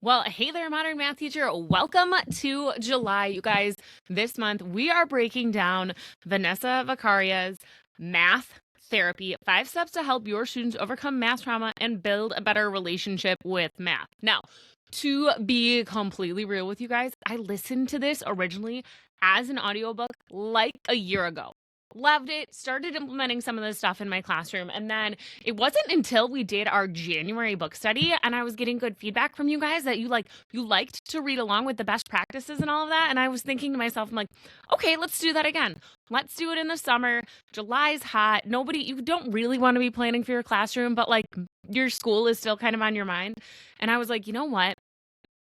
Well, hey there, modern math teacher. Welcome to July, you guys. This month, we are breaking down Vanessa Vakharia's Math Therapy, 5 steps to help your students overcome math trauma and build a better relationship with math. Now, to be completely real with you guys, I listened to this originally as an audiobook like a year ago. Loved it, started implementing some of this stuff in my classroom. And then it wasn't until we did our January book study and I was getting good feedback from you guys that you liked to read along with the best practices and all of that. And I was thinking to myself, I'm like, okay, let's do that again. Let's do it in the summer. July's hot. You don't really want to be planning for your classroom, but like your school is still kind of on your mind. And I was like, you know what?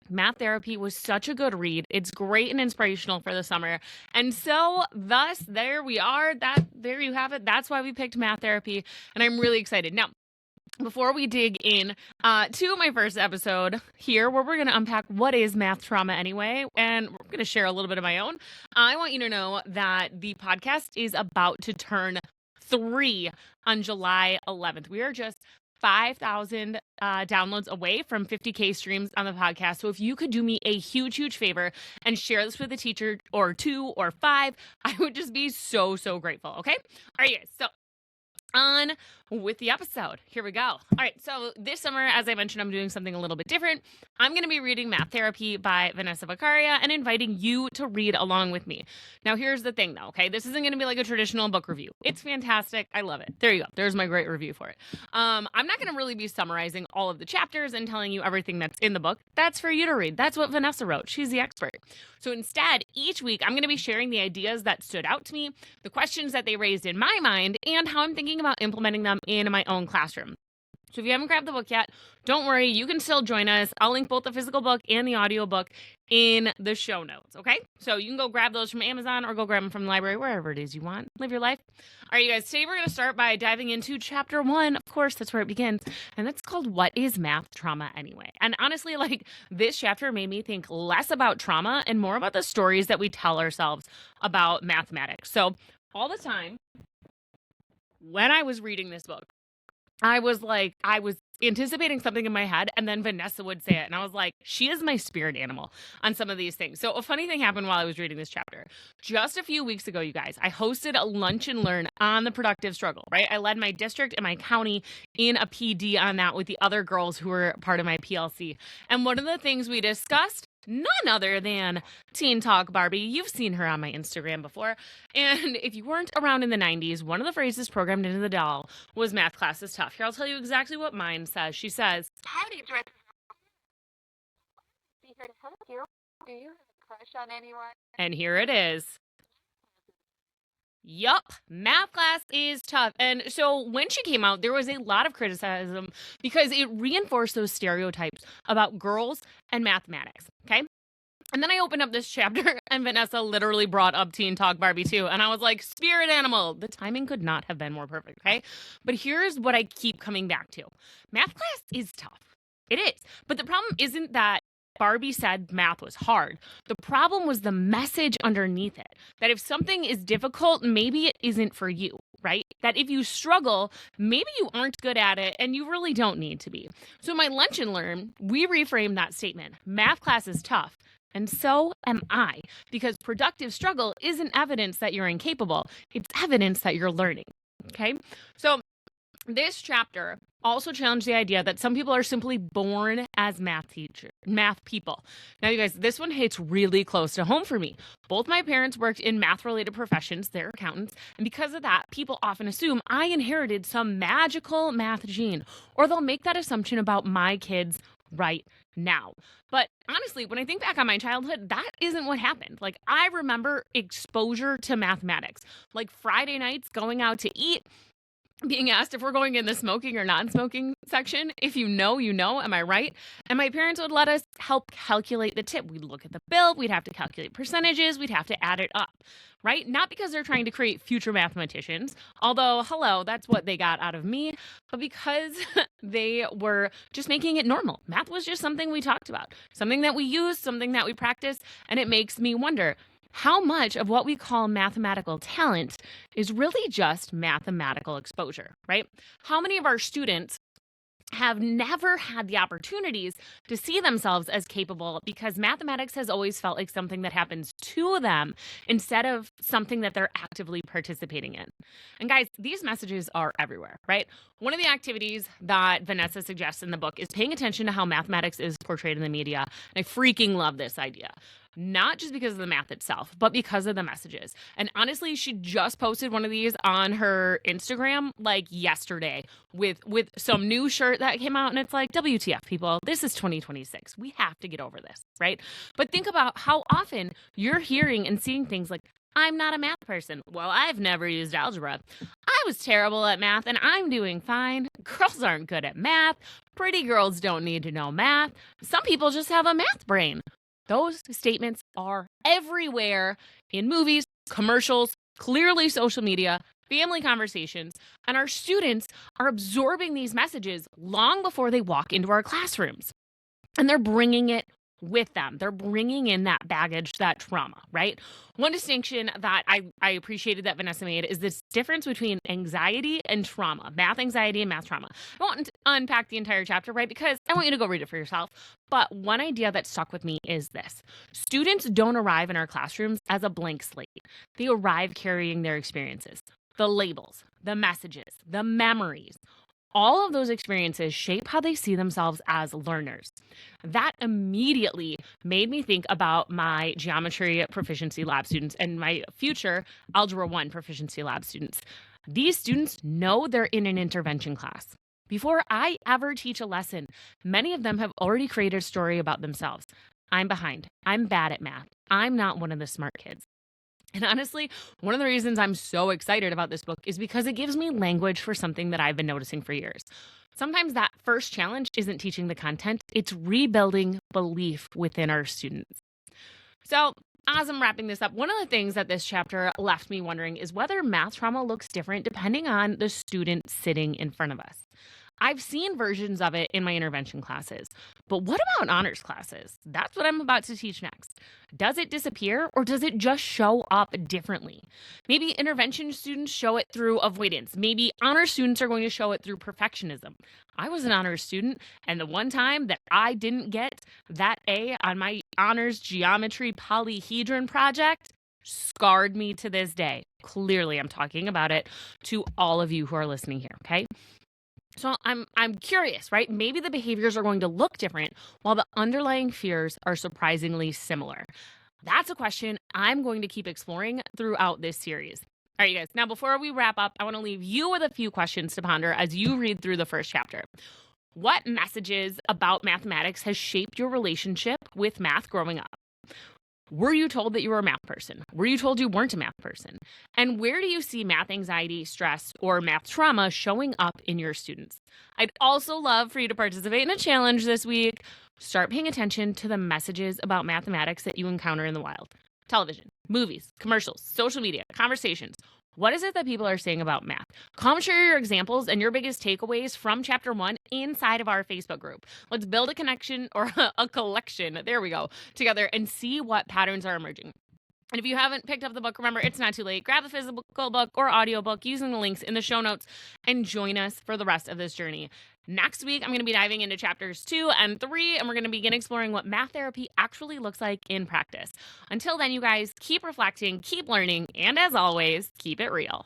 Math Therapy was such a good read. It's great and inspirational for the summer. And so thus there we are. There you have it. That's why we picked Math Therapy. And I'm really excited. Now, before we dig in to my first episode here, where we're going to unpack what is math trauma anyway, and we're going to share a little bit of my own, I want you to know that the podcast is about to turn 3 on July 11th. We are just 5,000 downloads away from 50K streams on the podcast. So if you could do me a huge, huge favor and share this with a teacher or 2 or 5, I would just be so, so grateful. Okay. All right, guys. So on with the episode. Here we go. All right. So this summer, as I mentioned, I'm doing something a little bit different. I'm going to be reading Math Therapy by Vanessa Vakharia and inviting you to read along with me. Now, here's the thing though. Okay. This isn't going to be like a traditional book review. It's fantastic. I love it. There you go. There's my great review for it. I'm not going to really be summarizing all of the chapters and telling you everything that's in the book. That's for you to read. That's what Vanessa wrote. She's the expert. So instead, each week, I'm going to be sharing the ideas that stood out to me, the questions that they raised in my mind, and how I'm thinking about implementing them in my own classroom. So if you haven't grabbed the book yet, don't worry, you can still join us. I'll link both the physical book and the audio book in the show notes, okay? So you can go grab those from Amazon or go grab them from the library, wherever it is you want. Live your life. All right, you guys, today we're going to start by diving into chapter 1. Of course, that's where it begins. And that's called What is Math Trauma Anyway? And honestly, this chapter made me think less about trauma and more about the stories that we tell ourselves about mathematics. So all the time, when I was reading this book, I was anticipating something in my head, and then Vanessa would say it. And I was like, she is my spirit animal on some of these things. So a funny thing happened while I was reading this chapter. Just a few weeks ago, you guys, I hosted a lunch and learn on the productive struggle, right? I led my district and my county in a PD on that with the other girls who were part of my PLC. And one of the things we discussed, none other than Teen Talk Barbie. You've seen her on my Instagram before. And if you weren't around in the 90s, one of the phrases programmed into the doll was math class is tough. Here, I'll tell you exactly what mine says. She says, Howdy, Dress. Be here to help you. Do you have a crush on anyone? And here it is. Yup, math class is tough. And so when she came out, there was a lot of criticism because it reinforced those stereotypes about girls and mathematics, okay? And then I opened up this chapter and Vanessa literally brought up Teen Talk Barbie too. And I was like, spirit animal. The timing could not have been more perfect, okay? But here's what I keep coming back to. Math class is tough. It is. But the problem isn't that Barbie said math was hard. The problem was the message underneath it. That if something is difficult, maybe it isn't for you, right? That if you struggle, maybe you aren't good at it and you really don't need to be. So in my lunch and learn, we reframed that statement. Math class is tough. And so am I, because productive struggle isn't evidence that you're incapable. It's evidence that you're learning, okay? So this chapter also challenged the idea that some people are simply born as math people. Now, you guys, this one hits really close to home for me. Both my parents worked in math-related professions. They're accountants. And because of that, people often assume I inherited some magical math gene, or they'll make that assumption about my kids right now. But honestly, when I think back on my childhood, that isn't what happened. I remember exposure to mathematics, like Friday nights going out to eat, being asked if we're going in the smoking or non-smoking section. If you know, you know, am I right? And my parents would let us help calculate the tip. We'd look at the bill, we'd have to calculate percentages, we'd have to add it up, right? Not because they're trying to create future mathematicians, although, hello, that's what they got out of me, but because they were just making it normal. Math was just something we talked about, something that we used, something that we practiced, and it makes me wonder, how much of what we call mathematical talent is really just mathematical exposure, right? How many of our students have never had the opportunities to see themselves as capable because mathematics has always felt like something that happens to them instead of something that they're actively participating in. And guys, these messages are everywhere, right? One of the activities that Vanessa suggests in the book is paying attention to how mathematics is portrayed in the media. And I freaking love this idea. Not just because of the math itself, but because of the messages. And honestly, she just posted one of these on her Instagram like yesterday with some new shirt that came out, and it's like, WTF, people, this is 2026. We have to get over this, right? But think about how often you're hearing and seeing things like, I'm not a math person. Well, I've never used algebra. I was terrible at math and I'm doing fine. Girls aren't good at math. Pretty girls don't need to know math. Some people just have a math brain. Those statements are everywhere in movies, commercials, clearly social media, family conversations, and our students are absorbing these messages long before they walk into our classrooms. And they're bringing it with them. They're bringing in that baggage, that trauma, right? One distinction that I appreciated that Vanessa made is this difference between anxiety and trauma, math anxiety and math trauma. I won't unpack the entire chapter, right? Because I want you to go read it for yourself. But one idea that stuck with me is this. Students don't arrive in our classrooms as a blank slate. They arrive carrying their experiences, the labels, the messages, the memories. All of those experiences shape how they see themselves as learners. That immediately made me think about my geometry proficiency lab students and my future Algebra 1 proficiency lab students. These students know they're in an intervention class. Before I ever teach a lesson, many of them have already created a story about themselves. I'm behind. I'm bad at math. I'm not one of the smart kids. And honestly, one of the reasons I'm so excited about this book is because it gives me language for something that I've been noticing for years. Sometimes that first challenge isn't teaching the content, it's rebuilding belief within our students. So, as I'm wrapping this up, one of the things that this chapter left me wondering is whether math trauma looks different depending on the student sitting in front of us. I've seen versions of it in my intervention classes, but what about honors classes? That's what I'm about to teach next. Does it disappear or does it just show up differently? Maybe intervention students show it through avoidance. Maybe honors students are going to show it through perfectionism. I was an honors student, and the one time that I didn't get that A on my honors geometry polyhedron project scarred me to this day. Clearly, I'm talking about it to all of you who are listening here, okay? So I'm curious, right? Maybe the behaviors are going to look different while the underlying fears are surprisingly similar. That's a question I'm going to keep exploring throughout this series. All right, you guys. Now, before we wrap up, I want to leave you with a few questions to ponder as you read through the first chapter. What messages about mathematics has shaped your relationship with math growing up? Were you told that you were a math person? Were you told you weren't a math person? And where do you see math anxiety, stress, or math trauma showing up in your students? I'd also love for you to participate in a challenge this week. Start paying attention to the messages about mathematics that you encounter in the wild. Television, movies, commercials, social media, conversations. What is it that people are saying about math? Come share your examples and your biggest takeaways from chapter 1 inside of our Facebook group. Let's build a connection or a collection, there we go, together and see what patterns are emerging. And if you haven't picked up the book, remember, it's not too late. Grab the physical book or audiobook using the links in the show notes and join us for the rest of this journey. Next week, I'm going to be diving into chapters 2 and 3, and we're going to begin exploring what math therapy actually looks like in practice. Until then, you guys, keep reflecting, keep learning, and as always, keep it real.